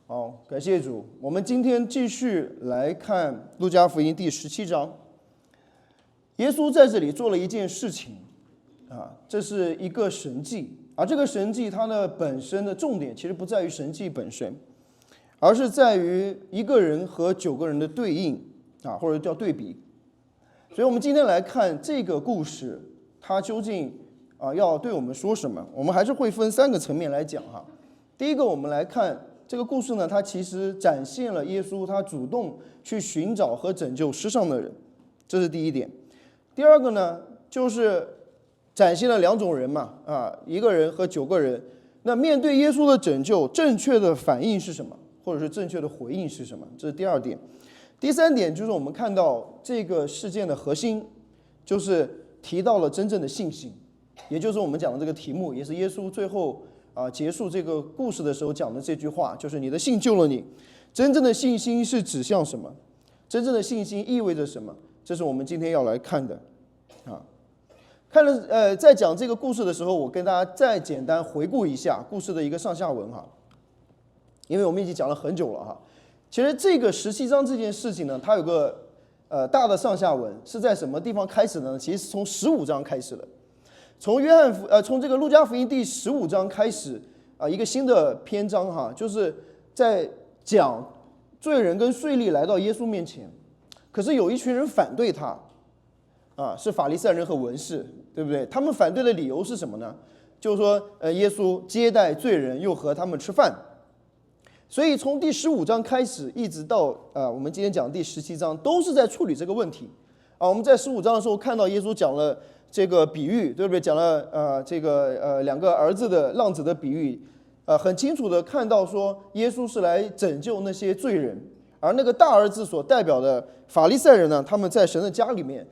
好，感谢主。我们今天继续来看路加福音第17章。耶稣在这里做了一件事情，这是一个神迹，而这个神迹它的本身的重点其实不在于神迹本身，而是在于一个人和9个人的对应，或者叫对比。所以我们今天来看这个故事，它究竟要对我们说什么？我们还是会分3个层面来讲哈。第一个，我们来看这个故事呢，它其实展现了耶稣他主动去寻找和拯救世上的人，这是第一点。第二个呢，就是展现了2种人嘛，一个人和9个人。那面对耶稣的拯救，正确的反应是什么，或者是正确的回应是什么？这是第2点。第3点就是我们看到这个事件的核心，就是提到了真正的信心，也就是我们讲的这个题目，也是耶稣最后结束这个故事的时候讲的这句话，就是你的信救了你。真正的信心是指向什么？真正的信心意味着什么？这是我们今天要来看的。在讲这个故事的时候，我跟大家再简单回顾一下故事的一个上下文哈，因为我们已经讲了很久了哈。其实这个17章这件事情呢，它有个大的上下文，是在什么地方开始呢？其实是从15章开始的。从这个路加福音第15章开始一个新的篇章哈，就是在讲罪人跟税吏来到耶稣面前，可是有一群人反对他是法利赛人和文士，对不对？他们反对的理由是什么呢？就是说耶稣接待罪人，又和他们吃饭。所以从第15章开始，一直到我们今天讲第17章，都是在处理这个问题我们在15章的时候看到耶稣讲了这个比喻，对不对？讲了这个2个儿子的浪子的比喻，很清楚的看到说耶稣是来拯救那些罪人，而那个大儿子所代表的法利赛人呢，他们在神的家里面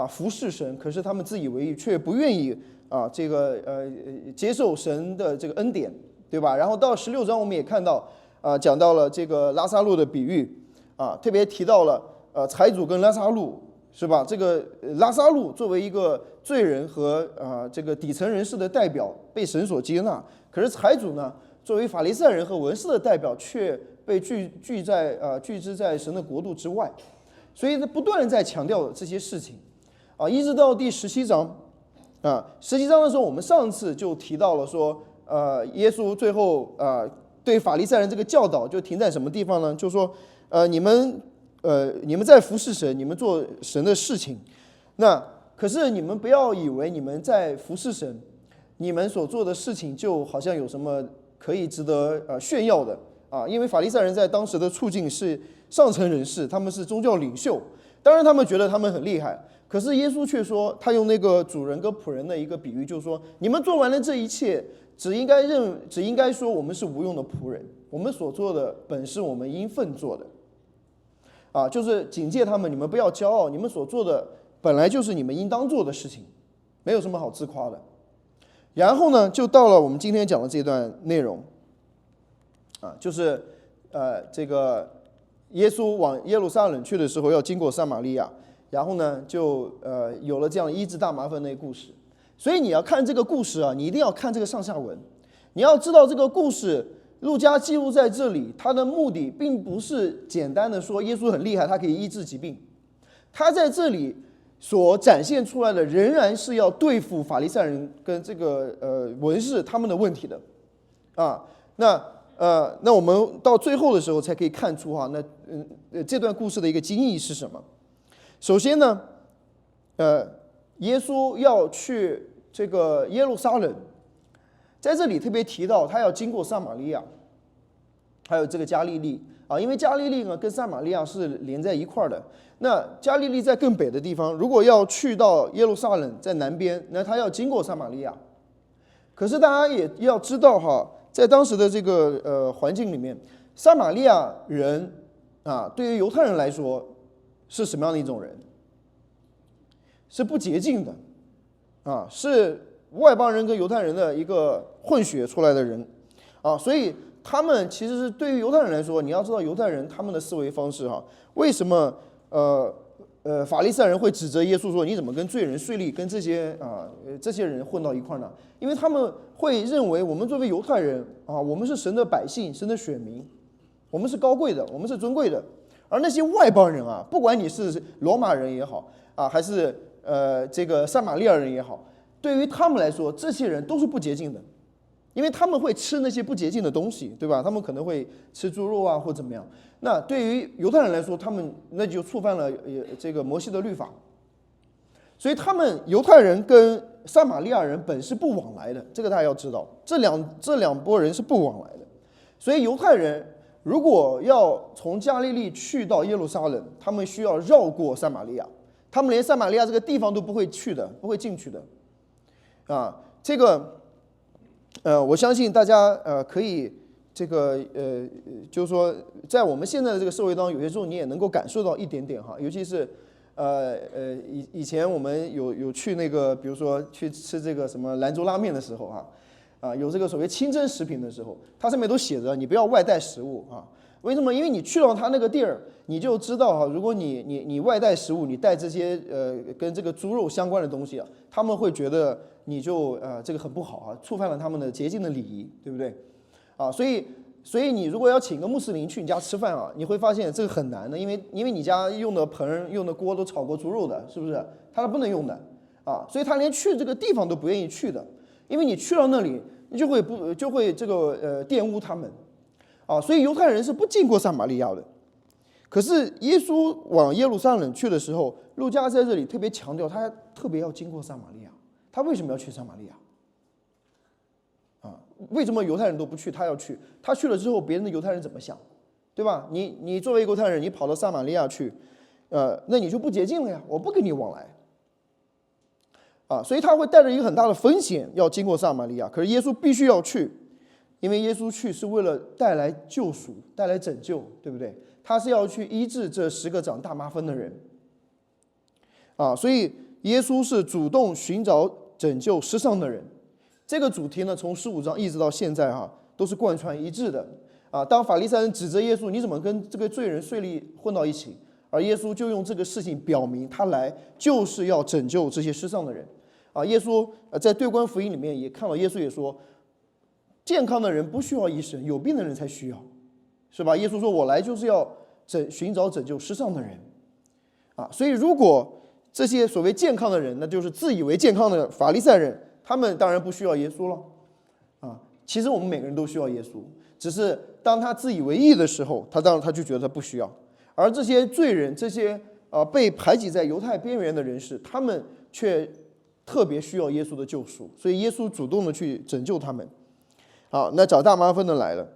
服侍神，可是他们自以为意，却不愿意接受神的这个恩典，对吧？然后到16章我们也看到讲到了这个拉撒路的比喻特别提到了财主跟拉撒路，是吧？这个拉撒路作为一个罪人和这个底层人士的代表被神所接纳，可是财主呢，作为法利赛人和文士的代表却被拒之在神的国度之外。所以不断的在强调这些事情一直到第17章17章的时候，我们上次就提到了说耶稣最后对法利赛人这个教导就停在什么地方呢？就是说你们在服侍神，你们做神的事情，那可是你们不要以为你们在服侍神，你们所做的事情就好像有什么可以值得炫耀的因为法利赛人在当时的处境是上层人士，他们是宗教领袖，当然他们觉得他们很厉害，可是耶稣却说，他用那个主人跟仆人的一个比喻，就是说你们做完了这一切，只应该说我们是无用的仆人，我们所做的本是我们应分做的就是警戒他们，你们不要骄傲，你们所做的本来就是你们应当做的事情，没有什么好自夸的。然后呢，就到了我们今天讲的这段内容就是这个耶稣往耶路撒冷去的时候要经过撒玛利亚，然后呢就有了这样医治大麻风的故事。所以你要看这个故事你一定要看这个上下文，你要知道这个故事路加记录在这里，他的目的并不是简单的说耶稣很厉害，他可以医治疾病，他在这里所展现出来的仍然是要对付法利赛人跟这个文士他们的问题的那我们到最后的时候才可以看出这段故事的一个精义是什么。首先呢耶稣要去这个耶路撒冷，在这里特别提到他要经过撒玛利亚还有这个加利利因为加利利呢跟撒玛利亚是连在一块的，那加利利在更北的地方，如果要去到耶路撒冷在南边，那他要经过撒玛利亚。可是大家也要知道在当时的这个环境里面，撒玛利亚人对于犹太人来说是什么样的一种人？是不洁净的是外邦人跟犹太人的一个混血出来的人所以他们其实是对于犹太人来说，你要知道犹太人他们的思维方式为什么法利赛人会指责耶稣说你怎么跟罪人税吏跟这些人混到一块呢？因为他们会认为我们作为犹太人我们是神的百姓，神的选民我们是高贵的，我们是尊贵的。而那些外邦人啊，不管你是罗马人也好啊，还是这个撒玛利亚人也好，对于他们来说，这些人都是不洁净的，因为他们会吃那些不洁净的东西，对吧？他们可能会吃猪肉啊，或怎么样。那对于犹太人来说，他们那就触犯了这个摩西的律法，所以他们犹太人跟撒玛利亚人本是不往来的，这个大家要知道，这两拨人是不往来的。所以犹太人如果要从加利利去到耶路撒冷，他们需要绕过撒玛利亚，他们连撒玛利亚这个地方都不会去的，不会进去的。这个我相信大家可以这个就是说，在我们现在的这个社会当中，有些时候你也能够感受到一点点哈，尤其是以前我们有去那个，比如说去吃这个什么兰州拉面的时候有这个所谓清真食品的时候，它上面都写着你不要外带食物啊。为什么？因为你去到他那个地儿，你就知道如果你外带食物，你带这些跟这个猪肉相关的东西他们会觉得你就这个很不好触犯了他们的洁净的礼仪，对不对？所以你如果要请个穆斯林去你家吃饭你会发现这个很难的，因为你家用的盆用的锅都炒过猪肉的，是不是？他不能用的所以他连去这个地方都不愿意去的，因为你去到那里，你就会这个玷污他们所以犹太人是不经过撒玛利亚的。可是耶稣往耶路撒冷去的时候，路加在这里特别强调，他特别要经过撒玛利亚。他为什么要去撒玛利亚？为什么犹太人都不去，他要去？他去了之后，别人的犹太人怎么想，对吧？你作为犹太人，你跑到撒玛利亚去，那你就不洁净了呀，我不跟你往来。所以他会带着一个很大的风险要经过撒玛利亚。可是耶稣必须要去，因为耶稣去是为了带来救赎，带来拯救，对不对？他是要去医治这10个长大麻风的人所以耶稣是主动寻找拯救世上的人。这个主题呢，从15章一直到现在都是贯穿一致的当法利赛人指责耶稣，你怎么跟这个罪人税吏混到一起？而耶稣就用这个事情表明，他来就是要拯救这些世上的人耶稣在对观福音里面也看到，耶稣也说，健康的人不需要医生，有病的人才需要，是吧？耶稣说，我来就是要寻找拯救世上的人所以如果这些所谓健康的人，那就是自以为健康的法利赛人，他们当然不需要耶稣了其实我们每个人都需要耶稣，只是当他自以为义的时候，他就觉得他不需要。而这些罪人，这些被排挤在犹太边缘的人士，他们却特别需要耶稣的救赎，所以耶稣主动的去拯救他们。好，那长大麻风的来了，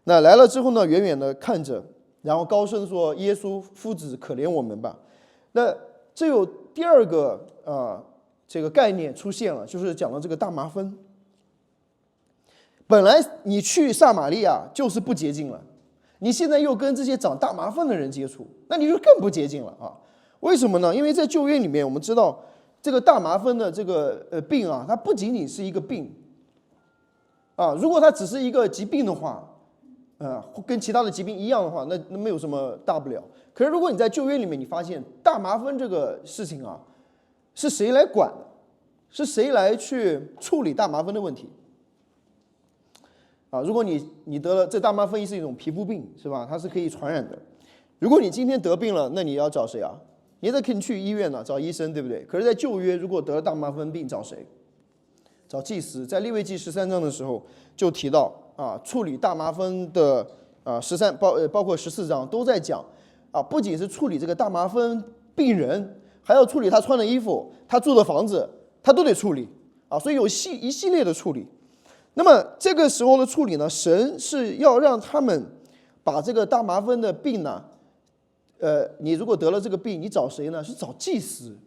那来了之后呢，远远的看着，然后高声说：“耶稣夫子，可怜我们吧。”那这有第二个这个概念出现了，就是讲了这个大麻风。本来你去撒玛利亚就是不洁净了，你现在又跟这些长大麻风的人接触，那你就更不洁净了为什么呢？因为在旧约里面，我们知道这个大麻风的这个病它不仅仅是一个病如果它只是一个疾病的话跟其他的疾病一样的话，那没有什么大不了。可是如果你在旧约里面，你发现大麻风这个事情是谁来管的？是谁来去处理大麻风的问题如果你得了这大麻风是一种皮肤病，是吧？它是可以传染的。如果你今天得病了，那你要找谁你得肯去医院找医生，对不对？可是在旧约，如果得了大麻风病，找谁？找祭司。在利未记13章的时候就提到处理大麻风的包括14章都在讲不仅是处理这个大麻风病人，还要处理他穿的衣服，他住的房子，他都得处理所以有一系列的处理。那么这个时候的处理呢，神是要让他们把这个大麻风的病呢你如果得了这个病，你找谁呢？是找祭司，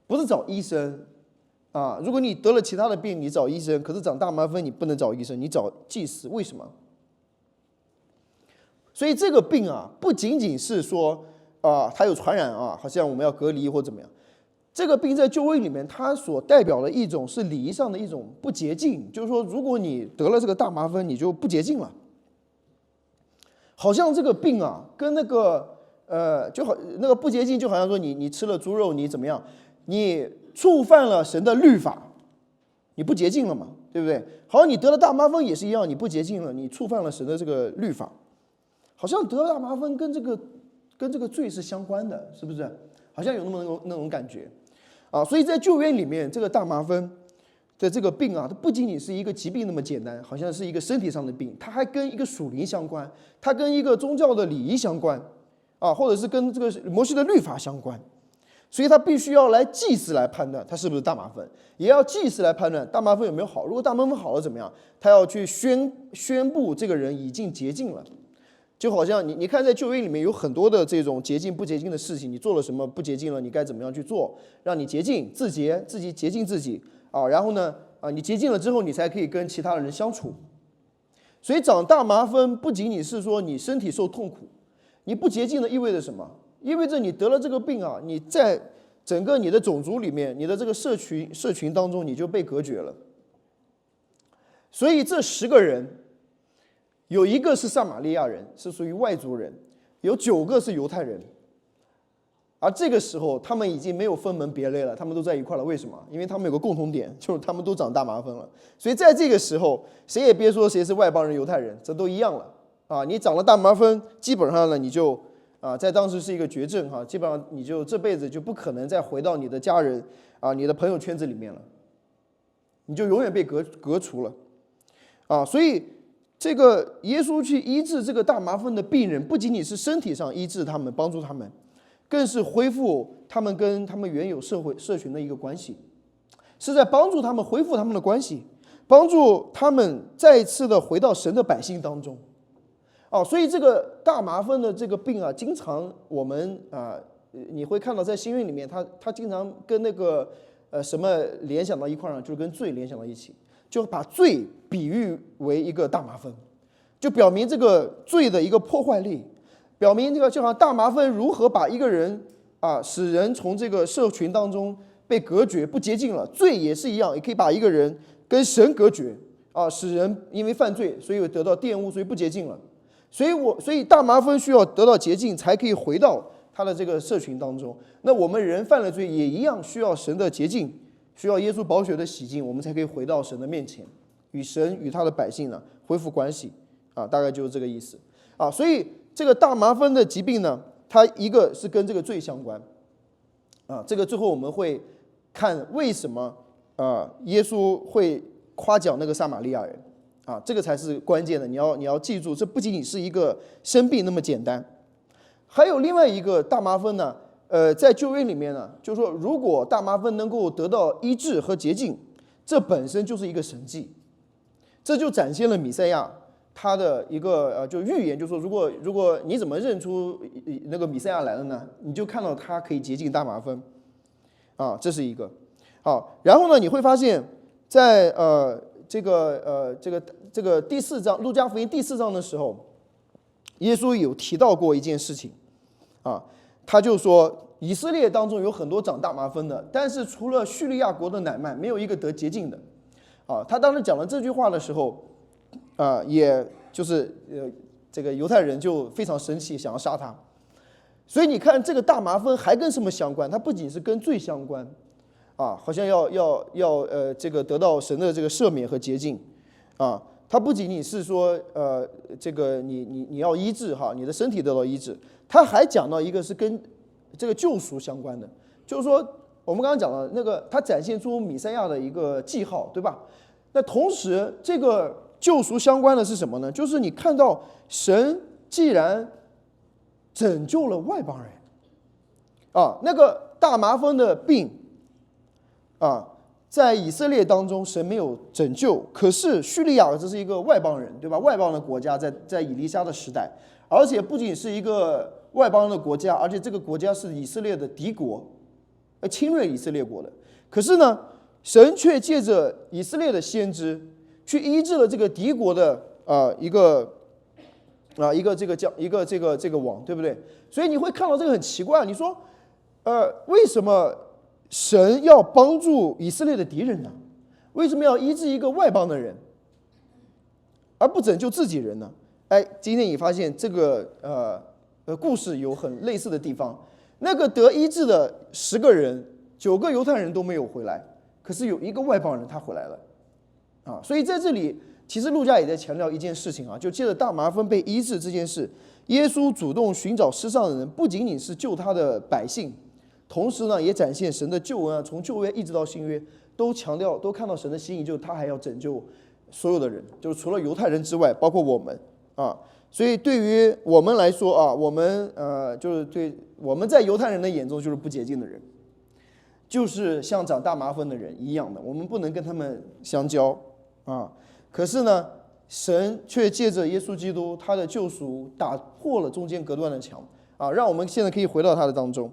不是找医生如果你得了其他的病，你找医生，可是长大麻风你不能找医生，你找祭司。为什么？所以这个病不仅仅是说它有传染好像我们要隔离或怎么样。这个病在旧约里面，它所代表的一种是礼仪上的一种不洁净，就是说，如果你得了这个大麻风，你就不洁净了。好像这个病跟那个就好那个不洁净，就好像说你吃了猪肉，你怎么样？你触犯了神的律法，你不洁净了嘛，对不对？好像你得了大麻风也是一样，你不洁净了，你触犯了神的这个律法好像得大麻风跟这个罪是相关的，是不是？好像有那种感觉啊。所以在旧约里面，这个大麻风的这个病啊，它不仅仅是一个疾病那么简单，好像是一个身体上的病，它还跟一个属灵相关，它跟一个宗教的礼仪相关啊，或者是跟这个摩西的律法相关。所以他必须要来祭司来判断他是不是大麻风，也要祭司来判断大麻风有没有好。如果大麻风好了怎么样？他要去宣布这个人已经洁净了。就好像你看在旧约里面有很多的这种洁净不洁净的事情，你做了什么不洁净了，你该怎么样去做，让你洁净自洁，自己洁净自己啊。然后呢你洁净了之后，你才可以跟其他的人相处。所以长大麻风不仅仅是说你身体受痛苦，你不洁净的意味着什么？意味着你得了这个病啊，你在整个你的种族里面，你的这个社群当中，你就被隔绝了。所以这10个人，有1个是撒玛利亚人，是属于外族人，有9个是犹太人。而这个时候，他们已经没有分门别类了，他们都在一块了。为什么？因为他们有个共同点，就是他们都长大麻风了。所以在这个时候，谁也别说谁是外邦人、犹太人，这都一样了啊！你长了大麻风，基本上呢，你就在当时是一个绝症哈，基本上你就这辈子就不可能再回到你的家人你的朋友圈子里面了，你就永远被隔除了所以这个耶稣去医治这个大麻风的病人，不仅仅是身体上医治他们，帮助他们，更是恢复他们跟他们原有社群的一个关系，是在帮助他们恢复他们的关系，帮助他们再一次的回到神的百姓当中。所以这个大麻风的这个病啊，经常我们你会看到在新约里面，他经常跟那个什么联想到一块儿呢？就是跟罪联想到一起，就把罪比喻为一个大麻风，就表明这个罪的一个破坏力，表明这个就好像大麻风如何把一个人使人从这个社群当中被隔绝不洁净了，罪也是一样，也可以把一个人跟神隔绝使人因为犯罪所以得到玷污，所以不洁净了。所以大麻风需要得到洁净，才可以回到他的这个社群当中。那我们人犯了罪，也一样需要神的洁净，需要耶稣宝血的洗净，我们才可以回到神的面前，与神与他的百姓呢恢复关系大概就是这个意思所以这个大麻风的疾病呢，它一个是跟这个罪相关这个最后我们会看为什么耶稣会夸奖那个撒玛利亚人。这个才是关键的，你要记住，这不仅仅是一个生病那么简单。还有另外一个大麻风呢，在旧约里面呢，就是说，如果大麻风能够得到医治和洁净，这本身就是一个神迹，这就展现了弥赛亚他的一个就预言，就是说，如果你怎么认出那个弥赛亚来了呢？你就看到他可以洁净大麻风这是一个然后呢，你会发现在这个第4章，路加福音第4章的时候，耶稣有提到过一件事情他就说以色列当中有很多长大麻风的，但是除了叙利亚国的乃縵，没有一个得洁净的他当时讲了这句话的时候也就是这个犹太人就非常生气，想要杀他。所以你看这个大麻风还跟什么相关？它不仅是跟罪相关好像要这个得到神的这个赦免和洁净它不仅仅是说这个你要医治你的身体得到医治，它还讲到一个是跟这个救赎相关的，就是说我们刚刚讲的那个，它展现出弥赛亚的一个记号，对吧？那同时这个救赎相关的是什么呢？就是你看到神既然拯救了外邦人那个大麻风的病在以色列当中神没有拯救，可是叙利亚这是一个外邦人，对吧？外邦的国家在以利沙的时代，而且不仅是一个外邦的国家，而且这个国家是以色列的敌国，侵略以色列国的。可是呢，神却借着以色列的先知去医治了这个敌国的一个这个网，对不对？所以你会看到这个很奇怪，你说为什么神要帮助以色列的敌人呢？为什么要医治一个外邦的人，而不拯救自己人呢？今天你发现这个故事有很类似的地方。那个得医治的10个人，9个犹太人都没有回来，可是有一个外邦人他回来了所以在这里，其实路加也在强调一件事情就借着大麻风被医治这件事，耶稣主动寻找世上的人，不仅仅是救他的百姓，同时呢，也展现神的救恩啊，从旧约一直到新约，都强调都看到神的心意，就是他还要拯救所有的人，就是除了犹太人之外，包括我们啊。所以对于我们来说啊，我们就是对我们在犹太人的眼中就是不洁净的人，就是像长大麻风的人一样的，我们不能跟他们相交啊。可是呢，神却借着耶稣基督他的救赎，打破了中间隔断的墙啊，让我们现在可以回到他的当中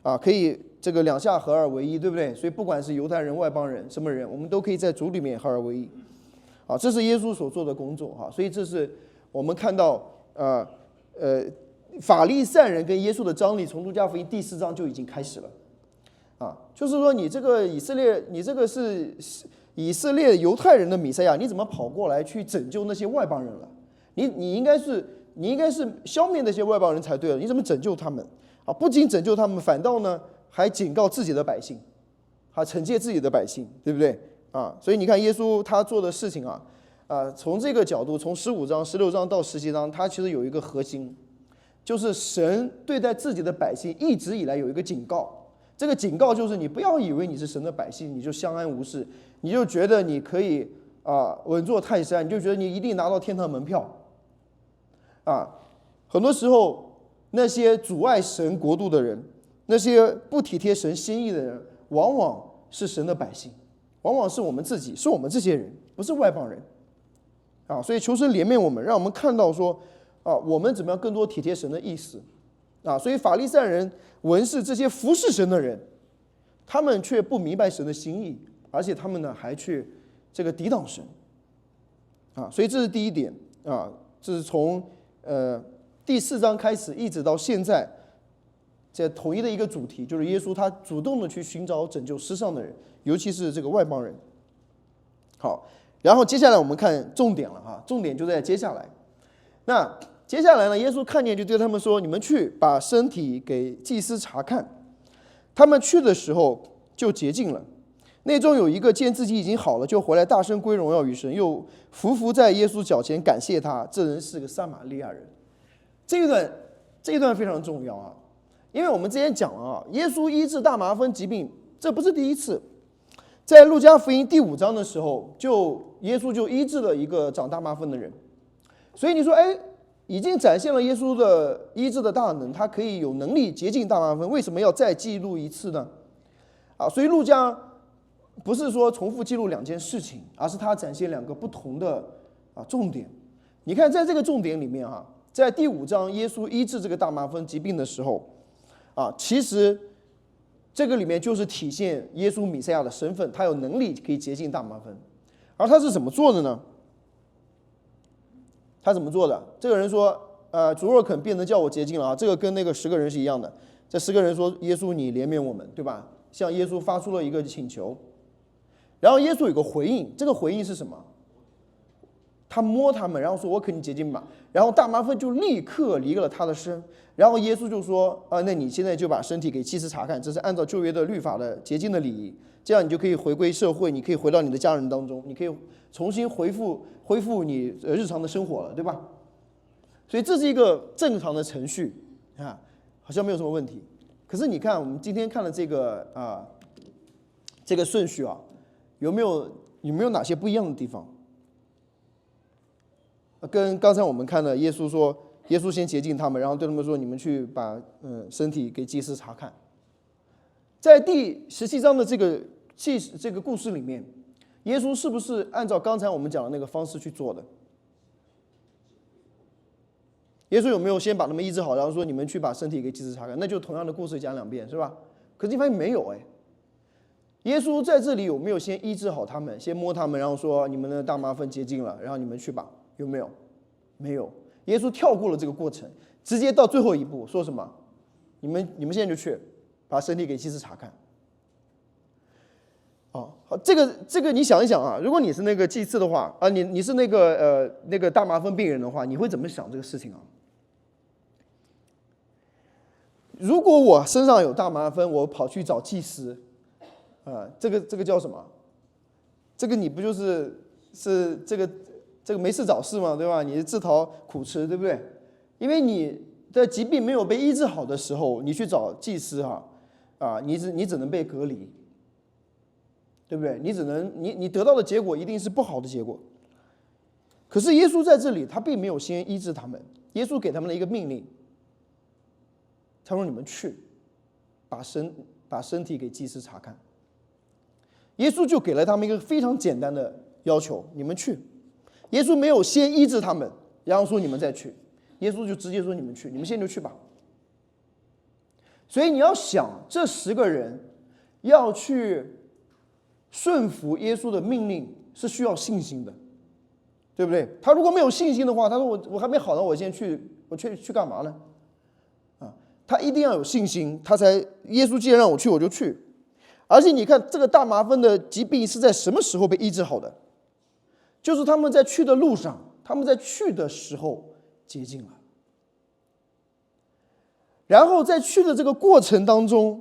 啊，可以这个两下合二为一，对不对？所以不管是犹太人、外邦人什么人，我们都可以在主里面合二为一啊，这是耶稣所做的工作哈。所以这是我们看到法利赛人跟耶稣的张力，从路加福音第4章就已经开始了啊，就是说你这个以色列，你这个是以色列犹太人的弥赛亚，你怎么跑过来去拯救那些外邦人了？你应该是消灭那些外邦人才对了，你怎么拯救他们啊？不仅拯救他们，反倒呢还警告自己的百姓，惩戒自己的百姓，对不对啊？所以你看耶稣他做的事情从这个角度，从15章、16章到17章，他其实有一个核心，就是神对待自己的百姓一直以来有一个警告。这个警告就是你不要以为你是神的百姓，你就相安无事，你就觉得你可以稳坐泰山，你就觉得你一定拿到天堂门票很多时候那些阻碍神国度的人，那些不体贴神心意的人，往往是神的百姓，往往是我们自己，是我们这些人，不是外邦人所以求神怜悯我们，让我们看到说我们怎么样更多体贴神的意思所以法利赛人、文士这些服侍神的人，他们却不明白神的心意，而且他们呢还去这个抵挡神所以这是第一点这是从第4章开始一直到现在，在统一的一个主题，就是耶稣他主动的去寻找拯救世上的人，尤其是这个外邦人。好，然后接下来我们看重点了重点就在接下来。那接下来呢，耶稣看见就对他们说：“你们去把身体给祭司查看。”他们去的时候就洁净了。内中有一个见自己已经好了，就回来大声归荣耀于神，又伏在耶稣脚前感谢他。这人是个撒玛利亚人。这一段非常重要因为我们之前讲了耶稣医治大麻风疾病，这不是第一次。在路加福音第5章的时候，耶稣就医治了一个长大麻风的人。所以你说，已经展现了耶稣的医治的大能，他可以有能力洁净大麻风，为什么要再记录一次呢？所以路加不是说重复记录2件事情，而是他展现2个不同的重点。你看，在这个重点里面在第5章耶稣医治这个大麻风疾病的时候其实这个里面就是体现耶稣弥赛亚的身份，他有能力可以洁净大麻风。而他是怎么做的呢？他怎么做的？这个人说主若肯，便能叫我洁净了这个跟那个10个人是一样的。这10个人说：“耶稣，你怜悯我们，对吧？”向耶稣发出了一个请求。然后耶稣有个回应，这个回应是什么？他摸他们，然后说：“我肯定洁净吧。”然后大麻风就立刻离了他的身。然后耶稣就说：“那你现在就把身体给祭司查看，这是按照旧约的律法的洁净的礼仪，这样你就可以回归社会，你可以回到你的家人当中，你可以重新恢复你日常的生活了，对吧？”所以这是一个正常的程序好像没有什么问题。可是你看，我们今天看的这个这个顺序有没有哪些不一样的地方？跟刚才我们看的耶稣说，耶稣先洁净他们，然后对他们说：“你们去把身体给祭司查看。”在第17章的这个故事里面，耶稣是不是按照刚才我们讲的那个方式去做的？耶稣有没有先把他们医治好，然后说你们去把身体给祭司查看？那就同样的故事讲2遍，是吧？可是你发现没有耶稣在这里有没有先医治好他们，先摸他们，然后说你们的大麻风洁净了，然后你们去吧？有没有？没有。耶稣跳过了这个过程，直接到最后一步，说什么？你们现在就去把身体给祭司查看。好，这个你想一想如果你是那个祭司的话你是那个大麻风病人的话，你会怎么想这个事情如果我身上有大麻风，我跑去找祭司这个叫什么？这个你不就是这个没事找事嘛，对吧？你自讨苦吃，对不对？因为你的疾病没有被医治好的时候，你去找祭司你只能被隔离，对不对？你得到的结果一定是不好的结果。可是耶稣在这里，他并没有先医治他们，耶稣给他们了一个命令，他说：“你们去，把身体给祭司查看。”耶稣就给了他们一个非常简单的要求：你们去。耶稣没有先医治他们，然后说你们再去，耶稣就直接说你们去，你们现在就去吧。所以你要想，这10个人要去顺服耶稣的命令是需要信心的，对不对？他如果没有信心的话，他说我还没好呢，我先去，我去干嘛呢？他一定要有信心，他才耶稣既然让我去，我就去。而且你看，这个大麻风的疾病是在什么时候被医治好的？就是他们在去的路上，他们在去的时候洁净了。然后在去的这个过程当中，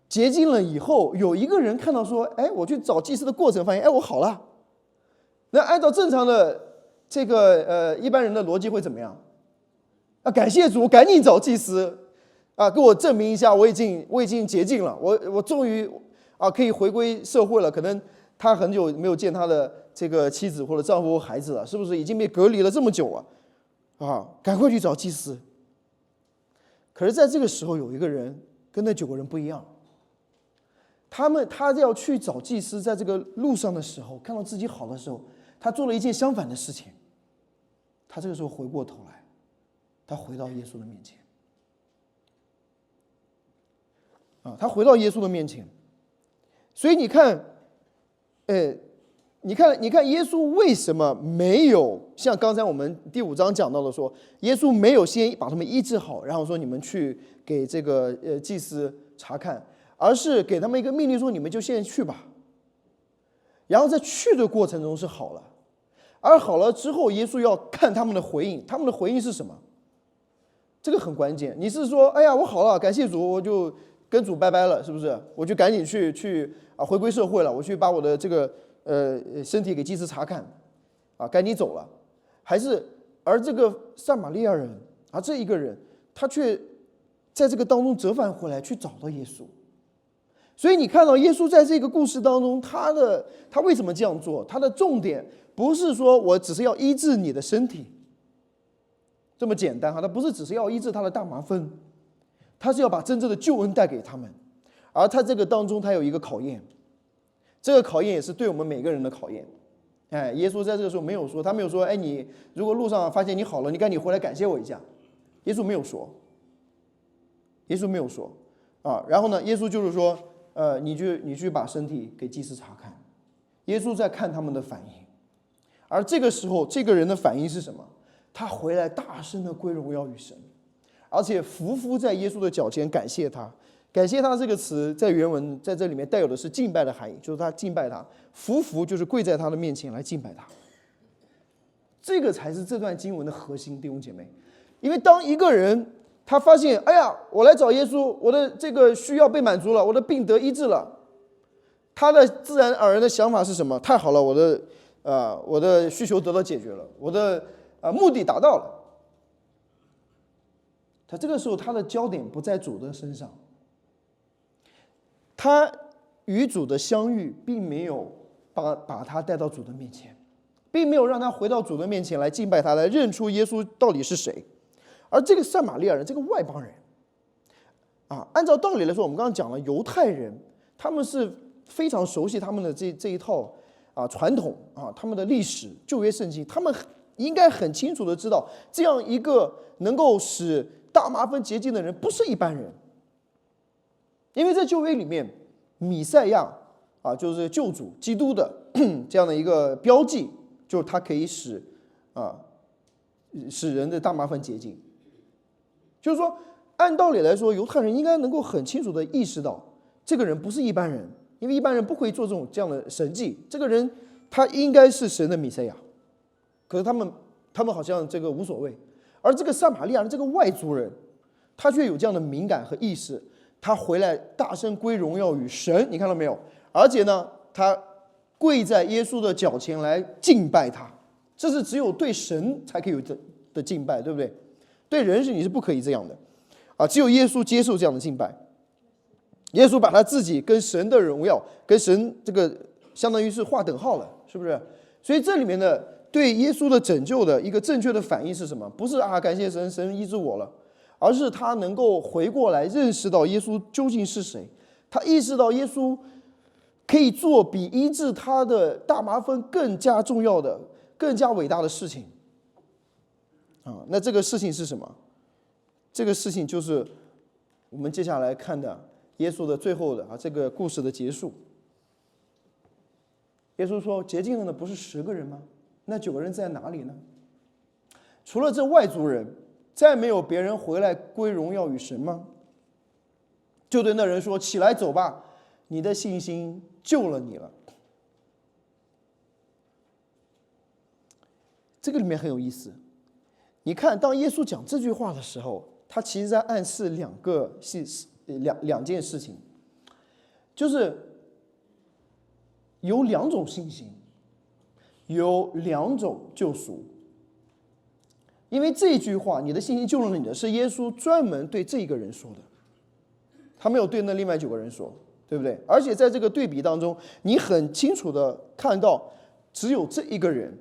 洁净了以后，有一个人看到说：“哎，我去找祭司的过程，发现，哎，我好了。”那按照正常的这个一般人的逻辑会怎么样？感谢主，赶紧找祭司给我证明一下，我已经洁净了，我终于可以回归社会了。可能他很久没有见他的这个妻子或者丈夫或孩子了，是不是已经被隔离了这么久了？赶快去找祭司。可是在这个时候，有一个人跟那9个人不一样，他要去找祭司，在这个路上的时候，看到自己好的时候，他做了一件相反的事情。他这个时候回过头来，他回到耶稣的面前。他回到耶稣的面前。所以你看，你看耶稣为什么没有像刚才我们第5章讲到的说，耶稣没有先把他们医治好，然后说你们去给这个祭司查看，而是给他们一个命令说你们就现在去吧。然后在去的过程中是好了，而好了之后，耶稣要看他们的回应，他们的回应是什么？这个很关键。你是说，哎呀，我好了，感谢主，我就跟主拜拜了，是不是？我就赶紧去回归社会了，我去把我的这个身体给祭司查看，赶紧走了。而这个撒玛利亚人这一个人，他却在这个当中折返回来去找到耶稣。所以你看到耶稣在这个故事当中，他为什么这样做？他的重点不是说我只是要医治你的身体这么简单他不是只是要医治他的大麻风，他是要把真正的救恩带给他们。而他这个当中，他有一个考验，这个考验也是对我们每个人的考验。耶稣在这个时候没有说，他没有说，你如果路上发现你好了，你赶紧回来感谢我一下。耶稣没有说，然后呢，耶稣就是说，你去把身体给祭司查看。耶稣在看他们的反应，而这个时候，这个人的反应是什么？他回来大声的归荣耀与神，而且匍匐在耶稣的脚前感谢他。感谢他这个词在原文在这里面带有的是敬拜的含义，就是他敬拜他，匍匐就是跪在他的面前来敬拜他。这个才是这段经文的核心，弟兄姐妹。因为当一个人他发现，哎呀，我来找耶稣，我的这个需要被满足了，我的病得医治了，他的自然而然的想法是什么？太好了，我的需求得到解决了，我的目的达到了。他这个时候他的焦点不在主的身上，他与主的相遇并没有把他带到主的面前，并没有让他回到主的面前来敬拜他，来认出耶稣到底是谁。而这个撒玛利亚人，这个外邦人按照道理来说，我们刚刚讲了，犹太人他们是非常熟悉他们的这一套传统他们的历史、旧约圣经，他们应该很清楚的知道，这样一个能够使大麻风洁净的人不是一般人。因为在旧约里面，弥赛亚就是救主基督的这样的一个标记，就是他可以使人的大麻风洁净。就是说，按道理来说，犹太人应该能够很清楚的意识到，这个人不是一般人，因为一般人不会做这样的神迹。这个人他应该是神的弥赛亚，可是他们好像这个无所谓。而这个撒玛利亚人这个外族人，他却有这样的敏感和意识，他回来大声归荣耀与神，你看到没有？而且呢，他跪在耶稣的脚前来敬拜他，这是只有对神才可以有的敬拜，对不对？对人你是不可以这样的啊！只有耶稣接受这样的敬拜，耶稣把他自己跟神的荣耀、跟神这个相当于是划等号了，是不是？所以这里面的对耶稣的拯救的一个正确的反应是什么？不是感谢神，神医治我了，而是他能够回过来认识到耶稣究竟是谁，他意识到耶稣可以做比医治他的大麻风更加重要的、更加伟大的事情啊！那这个事情是什么？这个事情就是我们接下来看的耶稣的最后的这个故事的结束。耶稣说：“洁净了的不是10个人吗？那9个人在哪里呢？除了这外族人，再没有别人回来归荣耀与神吗？”就对那人说：“起来走吧，你的信心救了你了。”这个里面很有意思。你看，当耶稣讲这句话的时候，他其实在暗示两件事情，就是有2种信心，有2种救赎。因为这句话，你的信心救了你的，是耶稣专门对这个人说的，他没有对那另外9个人说，对不对？而且在这个对比当中，你很清楚的看到，只有这一个人，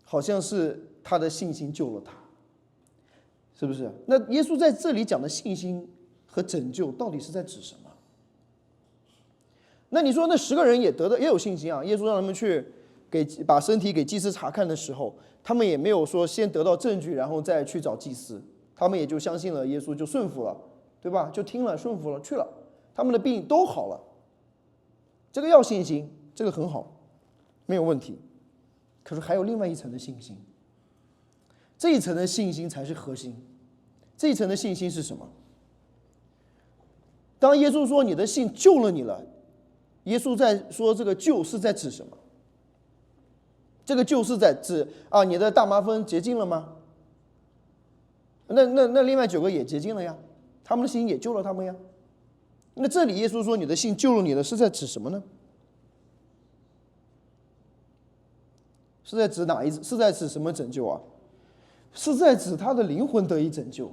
好像是他的信心救了他，是不是？那耶稣在这里讲的信心和拯救，到底是在指什么？那你说那10个人也有信心啊？耶稣让他们去把身体给祭司查看的时候，他们也没有说先得到证据，然后再去找祭司，他们也就相信了耶稣，就顺服了，对吧？就听了顺服了去了，他们的病都好了。这个要信心，这个很好，没有问题。可是还有另外一层的信心，这一层的信心才是核心。这一层的信心是什么？当耶稣说你的信救了你了，耶稣在说这个救是在指什么？这个救是在指你的大麻风洁净了吗？那另外9个也洁净了呀，他们的信也救了他们呀。那这里耶稣说你的信救了你了，是在指什么呢？是在指是在指什么拯救啊？是在指他的灵魂得以拯救，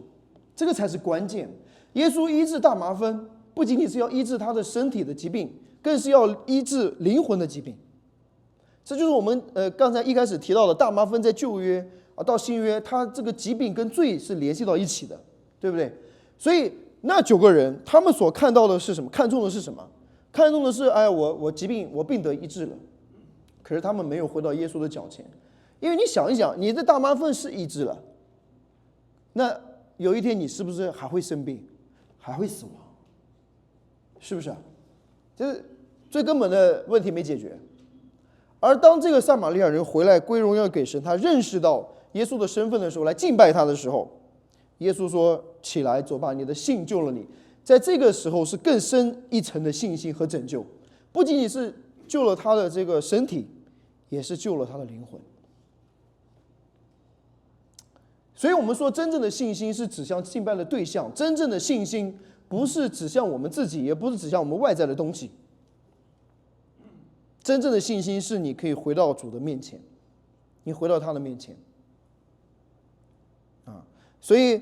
这个才是关键。耶稣医治大麻风，不仅仅是要医治他的身体的疾病，更是要医治灵魂的疾病。这就是我们刚才一开始提到的大麻风在旧约到新约，它这个疾病跟罪是联系到一起的，对不对？所以那9个人，他们所看到的是什么？看重的是什么？看重的是我病得医治了。可是他们没有回到耶稣的脚前，因为你想一想，你的大麻风是医治了，那有一天你是不是还会生病，还会死亡？是不是？就是最根本的问题没解决。而当这个撒玛利亚人回来归荣耀给神，他认识到耶稣的身份的时候，来敬拜他的时候，耶稣说：“起来走吧，你的信救了你。”在这个时候是更深一层的信心和拯救，不仅仅是救了他的这个身体，也是救了他的灵魂。所以我们说，真正的信心是指向敬拜的对象，真正的信心不是指向我们自己，也不是指向我们外在的东西。真正的信心是你可以回到主的面前，你回到他的面前所以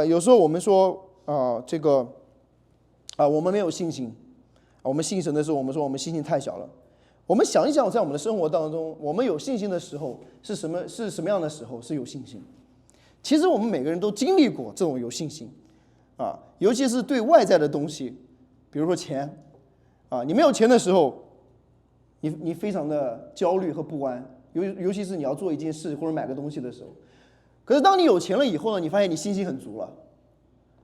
有时候我们说我们没有信心我们信神的时候，我们说我们信心太小了。我们想一想，在我们的生活当中，我们有信心的时候是什么样的时候是有信心？其实我们每个人都经历过这种有信心尤其是对外在的东西，比如说钱你没有钱的时候，你非常的焦虑和不安，尤其是你要做一件事或者买个东西的时候。可是当你有钱了以后呢，你发现你信心很足了，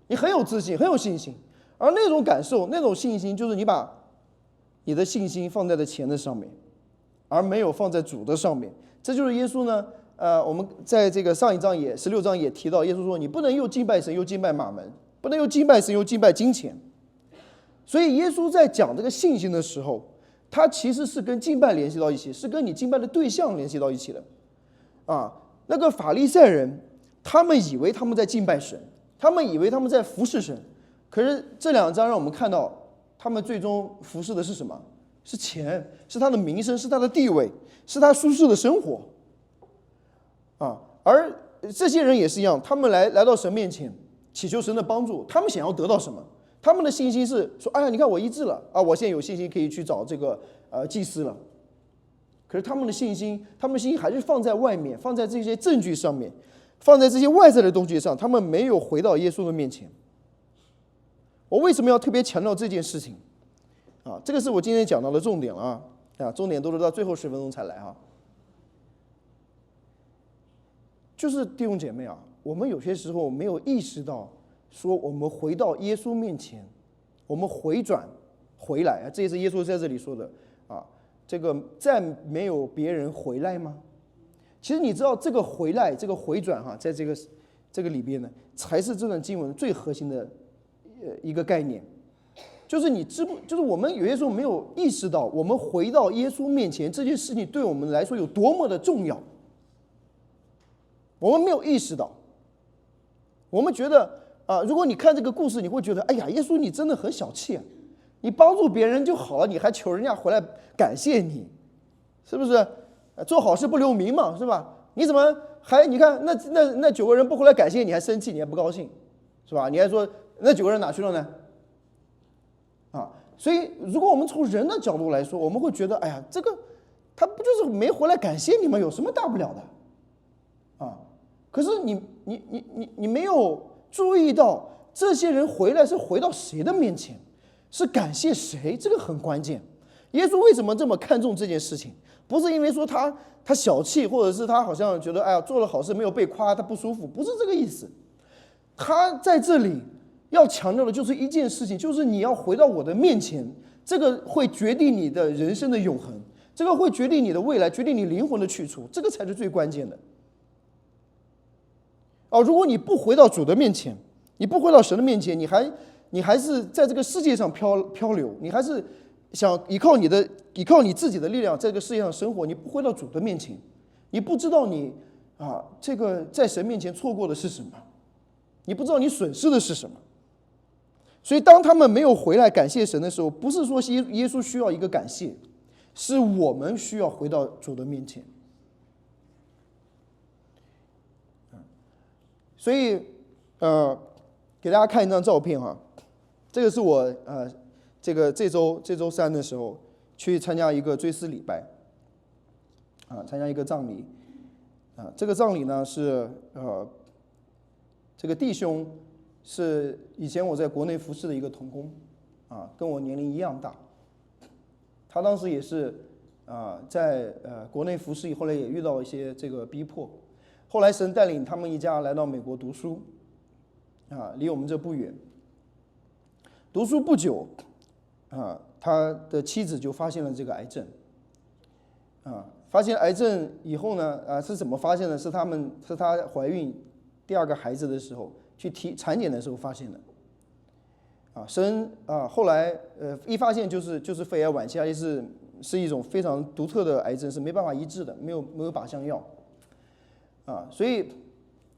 你很有自信，很有信心。而那种感受，那种信心，就是你把你的信心放在了钱的上面，而没有放在主的上面。这就是耶稣呢我们在这个上一章16章也提到，耶稣说你不能又敬拜神又敬拜马门，不能又敬拜神又敬拜金钱。所以耶稣在讲这个信心的时候，他其实是跟敬拜联系到一起，是跟你敬拜的对象联系到一起的那个法利赛人，他们以为他们在敬拜神，他们以为他们在服侍神，可是这2章让我们看到，他们最终服侍的是什么？是钱，是他的名声，是他的地位，是他舒适的生活而这些人也是一样，他们来到神面前祈求神的帮助，他们想要得到什么？他们的信心是说，哎呀，你看我医治了啊，我现在有信心可以去找这个祭司了。可是他们的信心还是放在外面，放在这些证据上面，放在这些外在的东西上，他们没有回到耶稣的面前。我为什么要特别强调这件事情？这个是我今天讲到的重点了重点都是到最后10分钟才来就是弟兄姐妹我们有些时候没有意识到，说我们回到耶稣面前，我们回转回来这也是耶稣在这里说的这个再没有别人回来吗？其实你知道这个回来，这个回转在这个里边呢，才是这段经文最核心的一个概念。就是就是我们有些时候没有意识到，我们回到耶稣面前这件事情对我们来说有多么的重要。我们没有意识到，我们觉得如果你看这个故事，你会觉得，哎呀，耶稣你真的很小气你帮助别人就好了，你还求人家回来感谢你，是不是？做好事不留名嘛，是吧？你怎么你看那9个人不回来感谢你，还生气，你还不高兴，是吧？你还说那9个人哪去了呢？所以如果我们从人的角度来说，我们会觉得，哎呀，这个他不就是没回来感谢你吗？有什么大不了的？可是你没有注意到，这些人回来是回到谁的面前？是感谢谁？这个很关键。耶稣为什么这么看重这件事情？不是因为说他小气，或者是他好像觉得哎呀做了好事没有被夸他不舒服，不是这个意思。他在这里要强调的就是一件事情，就是你要回到我的面前，这个会决定你的人生的永恒，这个会决定你的未来，决定你灵魂的去处，这个才是最关键的。如果你不回到主的面前，你不回到神的面前，你还是在这个世界上漂流，你还是想依靠你自己的力量在这个世界上生活，你不回到主的面前，你不知道你这个在神面前错过的是什么，你不知道你损失的是什么。所以当他们没有回来感谢神的时候，不是说耶稣需要一个感谢，是我们需要回到主的面前。所以给大家看一张照片这个是我这周3的时候去参加一个追思礼拜参加一个葬礼这个葬礼呢是这个弟兄是以前我在国内服侍的一个同工跟我年龄一样大，他当时也是在国内服侍，后来也遇到一些这个逼迫，后来神带领他们一家来到美国读书离我们这不远。读书不久他的妻子就发现了这个癌症发现癌症以后呢是怎么发现的？是她怀孕第2个孩子的时候去产检的时候发现的神后来一发现就是肺癌晚期，而且是一种非常独特的癌症，是没办法医治的，没有靶向药所以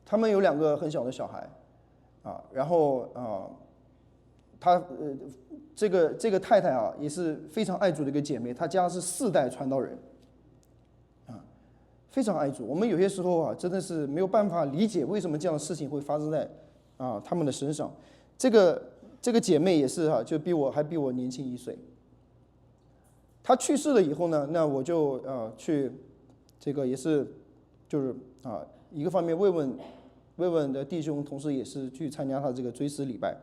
他们有2个很小的小孩然后他这个太太也是非常爱主的一个姐妹，她家是4代传道人非常爱主。我们有些时候真的是没有办法理解为什么这样的事情会发生在他们的身上。这个姐妹也是就比我年轻1岁。她去世了以后呢，那我就去这个也是就是一个方面慰问的弟兄，同时也是去参加他这个追思礼拜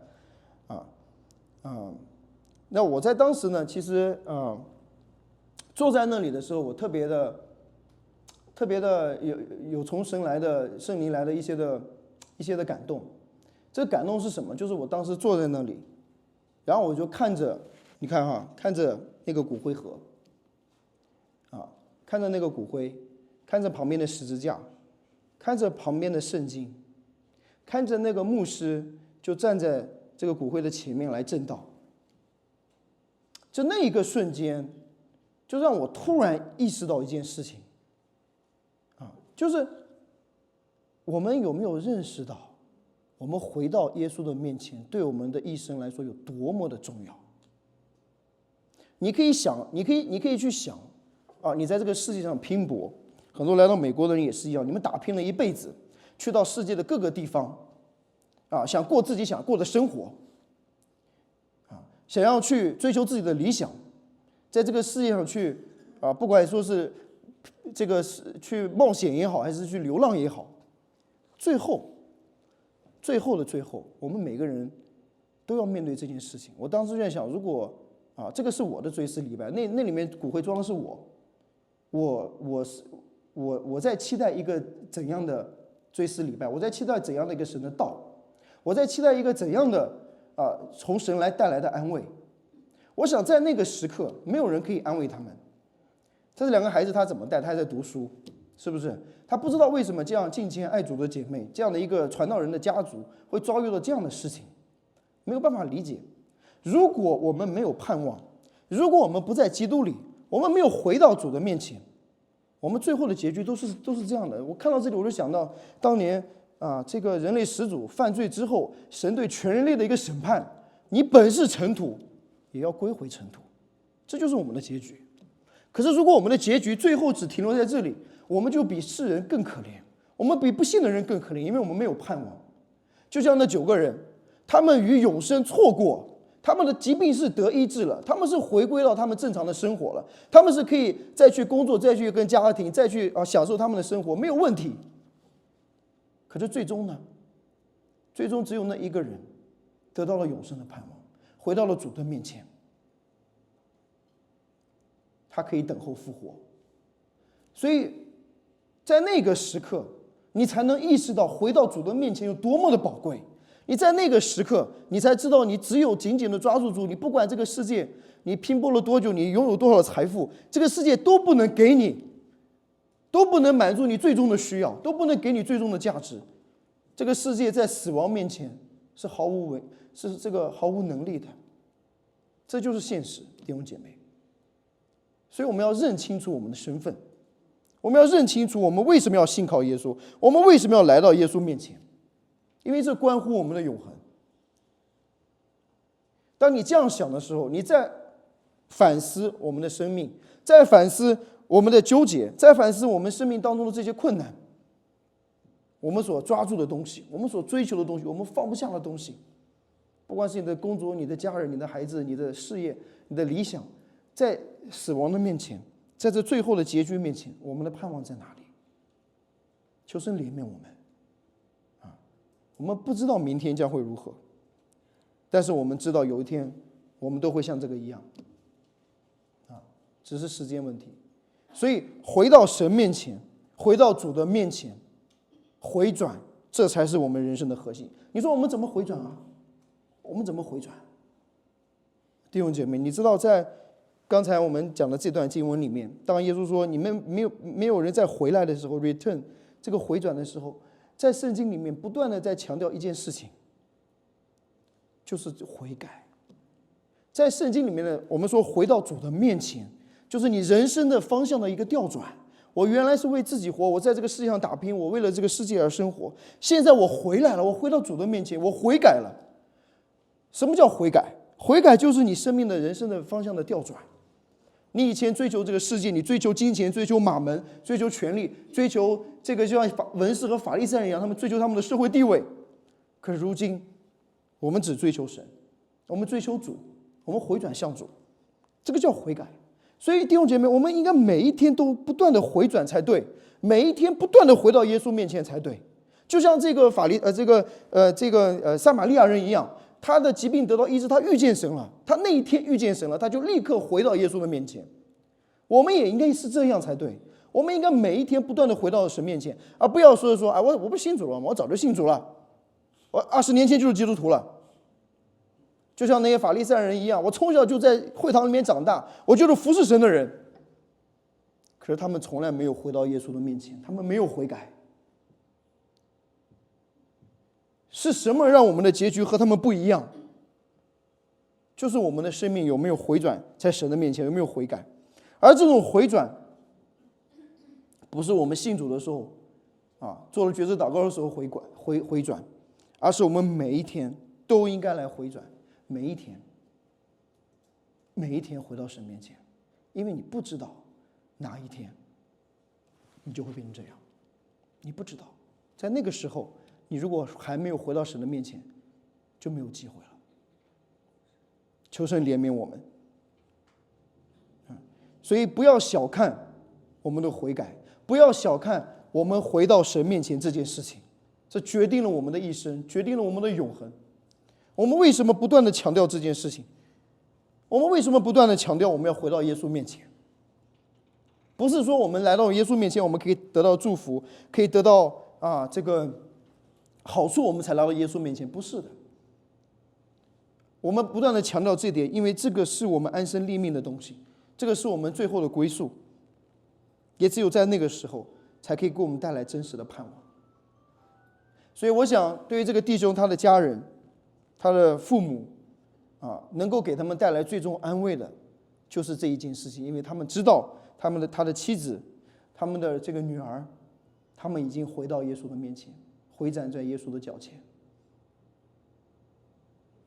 那我在当时呢，其实坐在那里的时候，我特别的有从圣灵来的一些的感动。这个感动是什么？就是我当时坐在那里，然后我就看着，你看看着那个骨灰盒看着那个骨灰，看着旁边的十字架，看着旁边的圣经，看着那个牧师就站在这个骨灰的前面来证道。就那一个瞬间，就让我突然意识到一件事情就是我们有没有认识到，我们回到耶稣的面前，对我们的一生来说有多么的重要？你可以去想你在这个世界上拼搏，很多来到美国的人也是一样，你们打拼了一辈子，去到世界的各个地方，想过自己想过的生活，想要去追求自己的理想，在这个世界上去不管说是这个是去冒险也好，还是去流浪也好，最后，我们每个人都要面对这件事情。我当时就在想，如果这个是我的追思礼拜，那里面骨灰装的是我在期待一个怎样的追思礼拜？我在期待怎样的一个神的道？我在期待一个怎样的从神来带来的安慰？我想在那个时刻，没有人可以安慰他们。这两个孩子他怎么带？他还在读书，是不是？他不知道为什么这样敬虔爱主的姐妹，这样的一个传道人的家族会遭遇到这样的事情，没有办法理解。如果我们没有盼望，如果我们不在基督里，我们没有回到主的面前，我们最后的结局都是这样的。我看到这里，我就想到当年这个人类始祖犯罪之后，神对全人类的一个审判：你本是尘土，也要归回尘土。这就是我们的结局。可是如果我们的结局最后只停留在这里，我们就比世人更可怜，我们比不信的人更可怜，因为我们没有盼望。就像那9个人，他们与永生错过，他们的疾病是得医治了，他们是回归到他们正常的生活了，他们是可以再去工作，再去跟家庭，再去享受他们的生活，没有问题。可是最终呢？最终只有那一个人得到了永生的盼望，回到了主的面前，他可以等候复活。所以在那个时刻，你才能意识到回到主的面前有多么的宝贵。你在那个时刻，你才知道你只有紧紧的抓住主，你不管这个世界你拼搏了多久，你拥有多少财富，这个世界都不能给你，都不能满足你最终的需要，都不能给你最终的价值。这个世界在死亡面前是毫无能力的，这就是现实，弟兄姐妹。所以我们要认清楚我们的身份，我们要认清楚我们为什么要信靠耶稣，我们为什么要来到耶稣面前，因为这关乎我们的永恒。当你这样想的时候，你在反思我们的生命，在反思我们的纠结，在反思我们生命当中的这些困难，我们所抓住的东西，我们所追求的东西，我们放不下的东西，不管是你的工作、你的家人、你的孩子、你的事业、你的理想，在死亡的面前，在这最后的结局面前，我们的盼望在哪里？求神怜悯我们。我们不知道明天将会如何，但是我们知道有一天我们都会像这个一样，只是时间问题。所以回到神面前，回到主的面前，回转，这才是我们人生的核心。你说我们怎么回转啊？我们怎么回转？弟兄姐妹，你知道在刚才我们讲的这段经文里面，当耶稣说你们没有人再回来的时候 ，return 这个回转的时候，在圣经里面不断的在强调一件事情，就是悔改。在圣经里面呢，我们说回到主的面前，就是你人生的方向的一个调转。我原来是为自己活，我在这个世界上打拼，我为了这个世界而生活。现在我回来了，我回到主的面前，我悔改了。什么叫悔改？悔改就是你生命的人生的方向的调转。你以前追求这个世界，你追求金钱，追求马门，追求权力，追求这个就像文士和法利赛人一样，他们追求他们的社会地位。可是如今，我们只追求神，我们追求主，我们回转向主，这个叫悔改。所以弟兄姐妹，我们应该每一天都不断的回转才对，每一天不断的回到耶稣面前才对。就像这个撒玛利亚人一样，他的疾病得到医治，他遇见神了，他那一天遇见神了，他就立刻回到耶稣的面前。我们也应该是这样才对，我们应该每一天不断的回到神面前，而不要说我不是信主了吗？我早就信主了，我20年前就是基督徒了。就像那些法利赛人一样，我从小就在会堂里面长大，我就是服侍神的人。可是他们从来没有回到耶稣的面前，他们没有悔改。是什么让我们的结局和他们不一样？就是我们的生命有没有回转，在神的面前有没有悔改。而这种回转，不是我们信主的时候做了决志祷告的时候回转，而是我们每一天都应该来回转，每一天回到神面前，因为你不知道哪一天你就会变成这样，你不知道。在那个时候，你如果还没有回到神的面前，就没有机会了。求神怜悯我们。所以不要小看我们的悔改，不要小看我们回到神面前这件事情，这决定了我们的一生，决定了我们的永恒。我们为什么不断的强调这件事情？我们为什么不断的强调我们要回到耶稣面前？不是说我们来到耶稣面前，我们可以得到祝福，可以得到这个好处，我们才来到耶稣面前，不是的。我们不断的强调这点，因为这个是我们安身立命的东西，这个是我们最后的归宿，也只有在那个时候，才可以给我们带来真实的盼望。所以我想，对于这个弟兄他的家人，他的父母能够给他们带来最终安慰的，就是这一件事情，因为他们知道他的妻子，他们的这个女儿，他们已经回到耶稣的面前，回转在耶稣的脚前。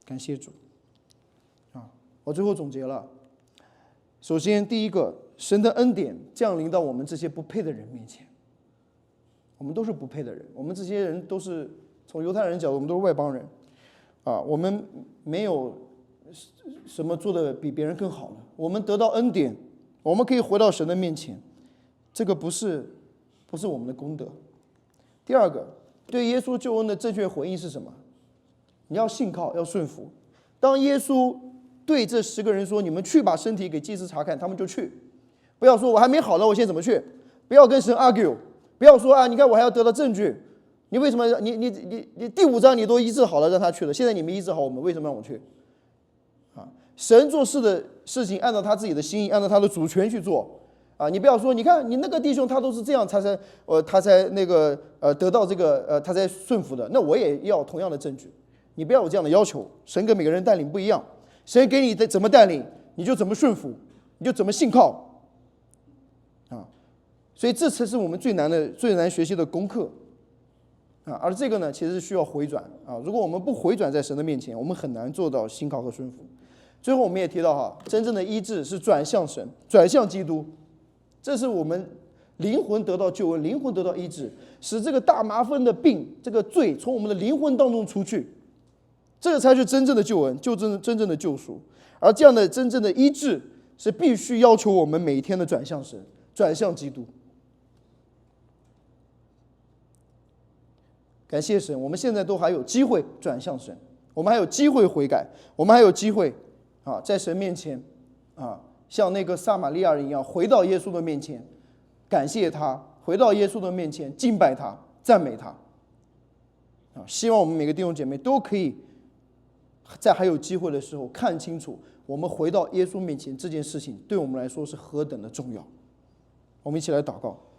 感谢主。我最后总结了，首先第一个，神的恩典降临到我们这些不配的人面前。我们都是不配的人，我们这些人都是从犹太人角度，我们都是外邦人我们没有什么做的比别人更好的，我们得到恩典，我们可以回到神的面前，这个不是我们的功德。第二个，对耶稣救恩的正确回应是什么？你要信靠，要顺服。当耶稣对这10个人说：“你们去把身体给祭司查看”，他们就去。不要说我还没好呢，我现在怎么去？不要跟神 argue， 不要说你看我还要得到证据。你为什么你第5章你都医治好了，让他去了，现在你没医治好，我们为什么让我去？神做事的事情按照他自己的心意，按照他的主权去做你不要说，你看你那个弟兄他都是这样，他才那个得到这个他才顺服的，那我也要同样的证据。你不要有这样的要求，神给每个人带领不一样，神给你的怎么带领，你就怎么顺服，你就怎么信靠所以这才是我们最难学习的功课而这个呢，其实是需要回转如果我们不回转在神的面前，我们很难做到信靠和顺服。最后我们也提到真正的医治是转向神，转向基督，这是我们灵魂得到救恩，灵魂得到医治，使这个大麻风的病，这个罪从我们的灵魂当中出去，这个才是真正的救恩，真正的救赎。而这样的真正的医治是必须要求我们每一天的转向神，转向基督。感谢神，我们现在都还有机会转向神，我们还有机会悔改，我们还有机会在神面前像那个撒玛利亚人一样，回到耶稣的面前，感谢他，回到耶稣的面前敬拜他，赞美他希望我们每个弟兄姐妹都可以在还有机会的时候看清楚，我们回到耶稣面前这件事情对我们来说是何等的重要。我们一起来祷告。